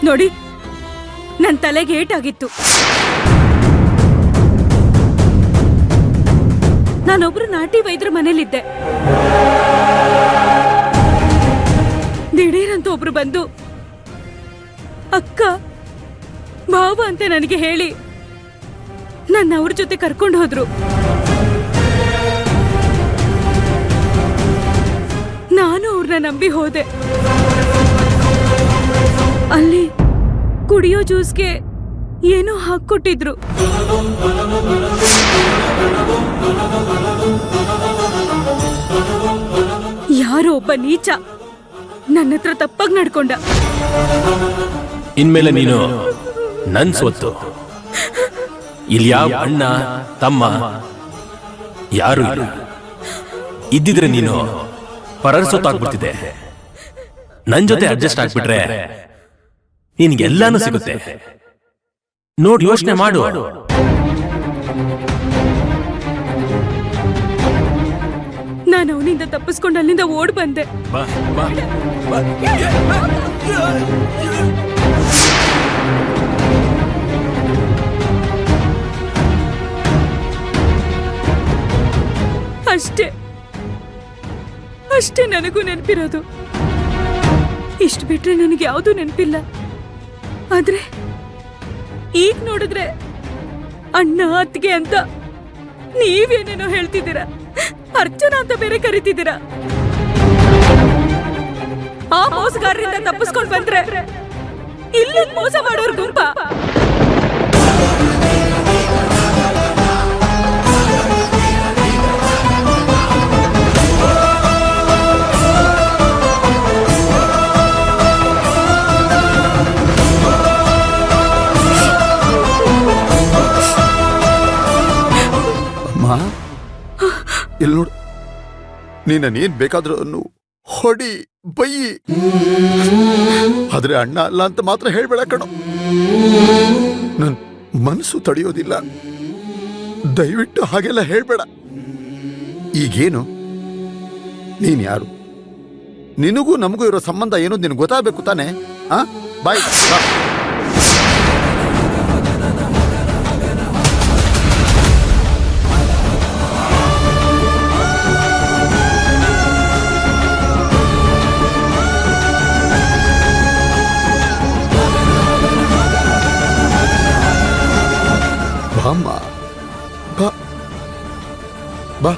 ನೋಡಿ, ನನ್ನ ತಲೆಗೆ ಏಟಾಗಿತ್ತು. ನಾನೊಬ್ರು ನಾಟಿ ವೈದ್ಯರ ಮನೇಲಿದ್ದೆ. ದಿಢೀರಂತ ಒಬ್ರು ಬಂದು ಅಕ್ಕ ಭಾವ ಅಂತ ನನಗೆ ಹೇಳಿ ನನ್ನ ಅವ್ರ ಜೊತೆ ಕರ್ಕೊಂಡು ಹೋದ್ರು. ನಾನು ಅವ್ರನ್ನ ನಂಬಿ ಹೋದೆ. ಅಲ್ಲಿ ಕುಡಿಯೋ ಜ್ಯೂಸ್ಗೆ ಏನೋ ಹಾಕ್ಕೊಟ್ಟಿದ್ರು. ಯಾರೋ ಒಬ್ಬ ನೀಚ ನನ್ನ ಹತ್ರ ತಪ್ಪಾಗಿ ನಡ್ಕೊಂಡ. ಇನ್ಮೇಲೆ ನೀನು ನನ್ ಸ್ವತ್ತು. ಇಲ್ಲಿ ಯಾವ ಅಣ್ಣ ತಮ್ಮ ಯಾರು ಇಲ್ಲ. ಇದ್ದಿದ್ರೆ ನೀನು ಪರರ ಸೊತ್ತಾಗ್ಬಿಡ್ತಿದೆ. ನನ್ ಜೊತೆ ಅಡ್ಜಸ್ಟ್ ಆಗ್ಬಿಟ್ರೆ ನಿನ್ಗೆಲ್ಲಾನು ಸಿಗುತ್ತೆ. ನೋಡಿ, ಯೋಚನೆ ಮಾಡು. ನಾನು ಅವನಿಂದ ತಪ್ಪಿಸ್ಕೊಂಡು ಅಲ್ಲಿಂದ ಓಡ್ ಬಂದೆ. ಅಷ್ಟೇ ನನಗೂ ನೆನಪಿರೋದು. ಇಷ್ಟು ಬಿಟ್ರೆ ನನಗೆ ಯಾವುದು ನೆನಪಿಲ್ಲ. ಆದ್ರೆ ಈಗ ನೋಡಿದ್ರೆ ಅಣ್ಣ ಅತ್ತಿಗೆ ಅಂತ ನೀವೇನೇನೋ ಹೇಳ್ತಿದ್ದೀರಾ. ಅರ್ಚನಾ ಅಂತ ಬೇರೆ ಕರಿತಿದ್ದೀರಾ. ಆ ಮೋಸಗಾರರಿಂದ ತಪ್ಪಿಸ್ಕೊಂಡು ಬಂದ್ರೆ ಇಲ್ಲಿ ಮೋಸ ಮಾಡೋರ್ ಗುಂಪ. ಇಲ್ಲಿ ನೋಡು, ನೀನೇನ್ ಬೇಕಾದ್ರೂ ಅನ್ನು ಹೊಡಿ ಬೈಯಿ, ಆದ್ರೆ ಅಣ್ಣ ಅಲ್ಲ ಅಂತ ಮಾತ್ರ ಹೇಳ್ಬೇಡ ಕಣೋ. ನನ್ ಮನಸ್ಸು ತಡೆಯೋದಿಲ್ಲ. ದಯವಿಟ್ಟು ಹಾಗೆಲ್ಲ ಹೇಳ್ಬೇಡ. ಈಗೇನು, ನೀನ್ ಯಾರು? ನಿನಗೂ ನಮಗೂ ಇರೋ ಸಂಬಂಧ ಏನು ನಿನಗೆ ಗೊತ್ತಾಗಬೇಕು ತಾನೆ? ಬಾಯ್. ಬಾಮ್ಮ, ಬಾ ಬಾ.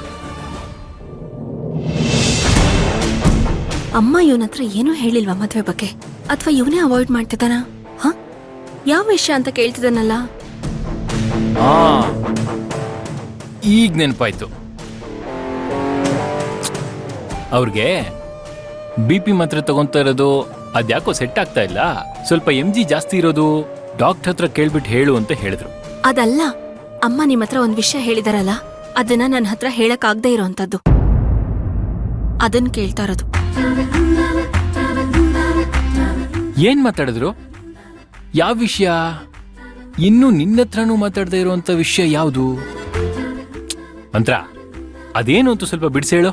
ಅಮ್ಮ ಇವನ ಹತ್ರ ಏನೂ ಹೇಳಿಲ್ವಾ ಮದ್ವೆ ಬಗ್ಗೆ? ಅಥವಾ ಇವನೇ ಅವಾಯ್ಡ್ ಮಾಡ್ತಿದ್ದಾನ? ಯಾವ ವಿಷಯ ಅಂತ ಕೇಳ್ತಿದ್ದಾನಲ್ಲ. ಈಗ ನೆನಪಾಯ್ತು. ಅವ್ರಿಗೆ BP ಮಾತ್ರ ತಗೊಂತ ಇರೋದು ಅದ್ಯಾಕೋ ಸೆಟ್ ಆಗ್ತಾ ಇಲ್ಲ. ಸ್ವಲ್ಪ MG ಜಾಸ್ತಿ ಇರೋದು. ಡಾಕ್ಟರ್ ಹತ್ರ ಕೇಳ್ಬಿಟ್ಟು ಹೇಳು ಅಂತ ಹೇಳಿದ್ರು. ಅದಲ್ಲ, ಅಮ್ಮ ನಿಮ್ಮ ಹತ್ರ ಒಂದ್ ವಿಷಯ ಹೇಳಿದಾರಲ್ಲ, ಅದನ್ನ ನನ್ನ ಹತ್ರ ಹೇಳಕ್ ಆಗದೆ ಇರೋಂಥದ್ದು. ಅದನ್ನ ಕೇಳ್ತಾ ಇರೋದು. ಏನ್ ಮಾತಾಡಿದ್ರು? ಯಾವ ವಿಷಯ? ಇನ್ನು ನಿನ್ನ ಹತ್ರನೂ ಮಾತಾಡದೆ ಇರುವಂತ ವಿಷಯ ಯಾವುದು? ಮಂತ್ರ, ಅದೇನು ಅಂತ ಸ್ವಲ್ಪ ಬಿಡಿಸಿ ಹೇಳು.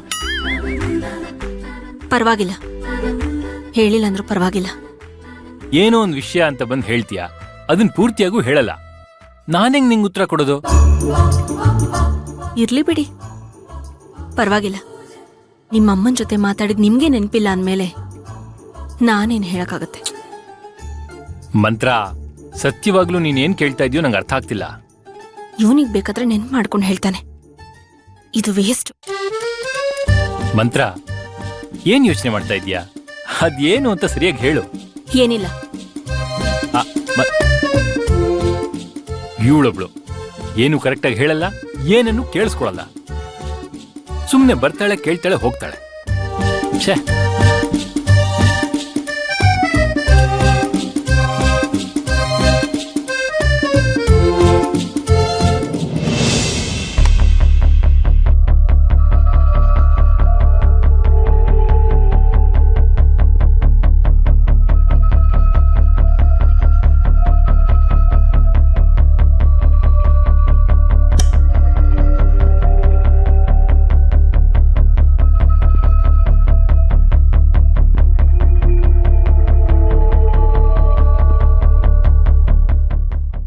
ಪರವಾಗಿಲ್ಲ, ಹೇಳಿಲ್ಲ ಅಂದ್ರೂ ಪರವಾಗಿಲ್ಲ. ಏನೋ ಒಂದ್ ವಿಷಯ ಅಂತ ಬಂದು ಹೇಳ್ತೀಯಾ, ಅದನ್ನ ಪೂರ್ತಿಯಾಗೂ ಹೇಳಲ್ಲ. ನಾನೆಂಗ್ ನಿಂಗೆ ಉತ್ತರ ಕೊಡೋದು? ಇರ್ಲಿ ಬಿಡಿ, ಪರವಾಗಿಲ್ಲ. ನಿಮ್ಮಮ್ಮನ ಜೊತೆ ಮಾತಾಡಿದ್ ನಿಮ್ಗೆ ನೆನಪಿಲ್ಲ ಅಂದ್ಮೇಲೆ ನಾನೇನು ಹೇಳಕ್ಕಾಗತ್ತೆ? ಮಂತ್ರ, ಸತ್ಯವಾಗ್ಲೂ ನೀನೇನ್ ಕೇಳ್ತಾ ಇದೆಯೋ ನಂಗೆ ಅರ್ಥ ಆಗ್ತಿಲ್ಲ. ಇವನಿಗೆ ಬೇಕಾದ್ರೆ ನೆನ್ಪು ಮಾಡ್ಕೊಂಡು ಹೇಳ್ತಾನೆ. ಇದು ವೇಸ್ಟ್. ಮಂತ್ರ, ಏನ್ ಯೋಚನೆ ಮಾಡ್ತಾ ಇದೀಯಾ? ಅದೇನು ಅಂತ ಸರಿಯಾಗಿ ಹೇಳು. ಏನಿಲ್ಲ. ಇವಳೊಬ್ಳು ಏನು ಕರೆಕ್ಟಾಗಿ ಹೇಳಲ್ಲ, ಏನನ್ನು ಕೇಳಿಸ್ಕೊಳಲ್ಲ. ಸುಮ್ಮನೆ ಬರ್ತಾಳೆ, ಕೇಳ್ತಾಳೆ, ಹೋಗ್ತಾಳೆ. ಛೇ,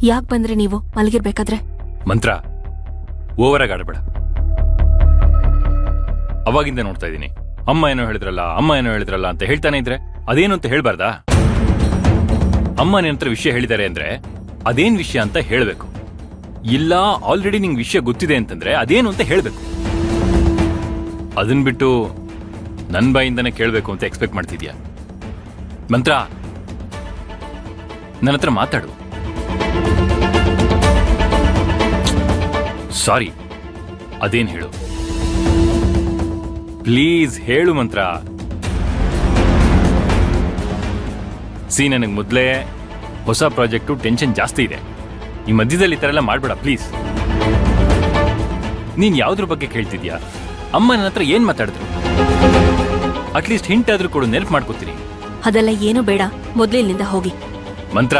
ಯಾಕೆ ಬಂದ್ರಿ ನೀವು ಮಲಗಿರ್ಬೇಕಾದ್ರೆ? ಮಂತ್ರ ಓವರಾಗಿ ಆಡಬೇಡ. ಅವಾಗಿಂದ ನೋಡ್ತಾ ಇದ್ದೀನಿ, ಅಮ್ಮ ಏನೋ ಹೇಳಿದ್ರಲ್ಲ ಅಂತ ಹೇಳ್ತಾನೆ ಇದ್ರೆ ಅದೇನು ಅಂತ ಹೇಳ್ಬಾರ್ದಾ? ಅಮ್ಮ ನಿನ್ನ ಹತ್ರ ವಿಷಯ ಹೇಳಿದ್ದಾರೆ ಅಂದ್ರೆ ಅದೇನ್ ವಿಷಯ ಅಂತ ಹೇಳ್ಬೇಕು. ಇಲ್ಲ ಆಲ್ರೆಡಿ ನಿಂಗೆ ವಿಷಯ ಗೊತ್ತಿದೆ ಅಂತಂದ್ರೆ ಅದೇನು ಅಂತ ಹೇಳ್ಬೇಕು. ಅದನ್ ಬಿಟ್ಟು ನನ್ ಬಾಯಿಂದನೇ ಕೇಳ್ಬೇಕು ಅಂತ ಎಕ್ಸ್ಪೆಕ್ಟ್ ಮಾಡ್ತಿದ್ಯಾ? ಮಂತ್ರ, ನನ್ನ ಹತ್ರ ಮಾತಾಡು. ಸಾರಿ, ಅದೇನ್ ಹೇಳು ಪ್ಲೀಸ್, ಹೇಳು ಮಂತ್ರ. ನನಗೆ ಮೊದಲೇ ಹೊಸ ಪ್ರಾಜೆಕ್ಟು ಟೆನ್ಷನ್ ಜಾಸ್ತಿ ಇದೆ. ಈ ಮಧ್ಯದಲ್ಲಿ ಈ ಥರ ಎಲ್ಲ ಮಾಡಬೇಡ ಪ್ಲೀಸ್. ನೀನ್ ಯಾವ್ದ್ರ ಬಗ್ಗೆ ಕೇಳ್ತಿದ್ಯಾ? ಅಮ್ಮ ನನ್ನ ಹತ್ರ ಏನ್ ಮಾತಾಡಿದ್ರು? ಅಟ್ಲೀಸ್ಟ್ ಹಿಂಟ್ ಆದ್ರೂ ಕೊಡು, ನೆನಪು ಮಾಡ್ಕೋತೀನಿ. ಅದೆಲ್ಲ ಏನು ಬೇಡ, ಮೊದ್ಲು ಇಲ್ಲಿಂದ ಹೋಗಿ. ಮಂತ್ರ,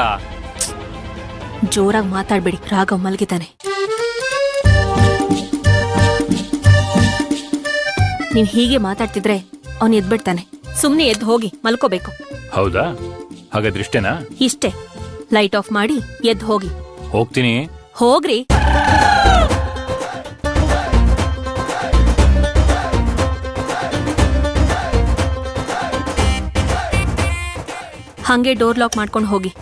ಜೋರಾಗಿ ಮಾತಾಡ್ಬೇಡಿ, ರಾಘವ್ ಮಲಗಿದ್ದಾನೆ. ನೀವ್ ಹೀಗೆ ಮಾತಾಡ್ತಿದ್ರೆ ಅವನ್ ಎದ್ಬಿಡ್ತಾನೆ. ಸುಮ್ನೆ ಎದ್ದು ಹೋಗಿ ಮಲ್ಕೋಬೇಕು. ಹೌದಾ? ಹಾಗಾದ್ರೆ ಇಷ್ಟೇನಾ? ಇಷ್ಟೇ. ಲೈಟ್ ಆಫ್ ಮಾಡಿ ಎದ್ದು ಹೋಗಿ. ಹೋಗ್ತೀನಿ. ಹೋಗ್ರಿ. ಹಂಗೆ ಡೋರ್ ಲಾಕ್ ಮಾಡ್ಕೊಂಡು ಹೋಗಿ.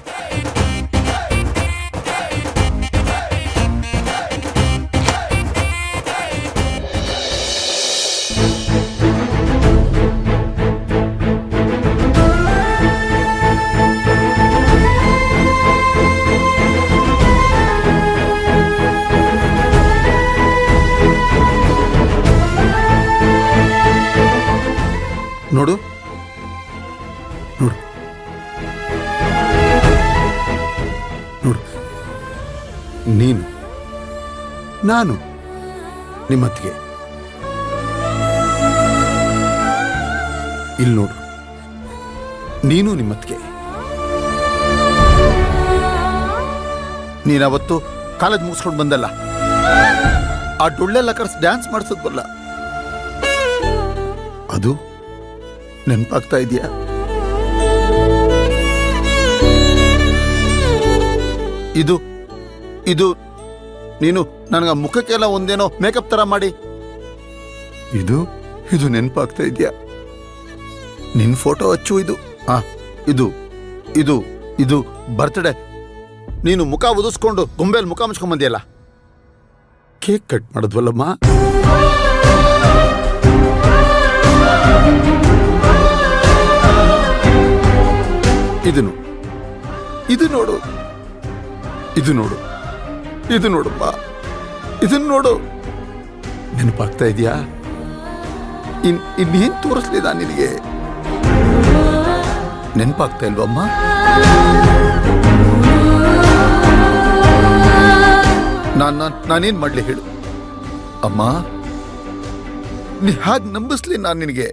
ನೋಡು ನೋಡು ನೋಡು, ನೀನು, ನಾನು, ನಿಮ್ಮತ್ತಿಗೆ. ಇಲ್ಲಿ ನೋಡು, ನೀನು ನಿಮ್ಮತ್ತಿಗೆ. ನೀನವತ್ತು ಕಾಲೇಜ್ ಮುಗಿಸ್ಕೊಂಡು ಬಂದಲ್ಲ, ಆ ಡೊಳ್ಳೆಲ್ಲ ಕರ್ಸಿ ಡ್ಯಾನ್ಸ್ ಮಾಡಿಸೋದ್ವಲ್ಲ, ಅದು ನೆನಪಾಗ್ತಾ ಇದೆಯಾ? ಇದು ಇದು ನೀನು ನನಗ ಮುಖಕ್ಕೆಲ್ಲ ಒಂದೇನೋ ಮೇಕಪ್ ತರ ಮಾಡಿ, ಇದು ಇದು ನೆನಪಾಗ್ತಾ ಇದೆಯಾ? ನಿನ್ ಫೋಟೋ ಹಚ್ಚು. ಇದು ಇದು ಇದು ಇದು ಬರ್ತ್ಡೇ, ನೀನು ಮುಖ ಉದಿಸ್ಕೊಂಡು ಗೊಂಬೆಲ್ ಮುಖ ಮುಚ್ಕೊಂಡ್ ಬಂದಿಯಲ್ಲ, ಕೇಕ್ ಕಟ್ ಮಾಡಿದ್ವಲ್ಲಮ್ಮ. ಇದನ್ನು ಇದು ನೋಡು, ಇದು ನೋಡು, ಇದು ನೋಡಮ್ಮ, ಇದನ್ನು ನೋಡು. ನೆನಪಾಗ್ತಾ ಇದೆಯಾ? ಇನ್ನೇನ್ ತೋರಿಸ್ಲಿದ ನಿನಗೆ? ನೆನಪಾಗ್ತಾ ಇಲ್ವಮ್ಮ? ನಾನೇನ್ ಮಾಡ್ಲಿ ಹೇಳು ಅಮ್ಮ? ನೀ ಹಾಗೆ ನಂಬಿಸ್ಲಿ ನಾನು ನಿನಗೆ?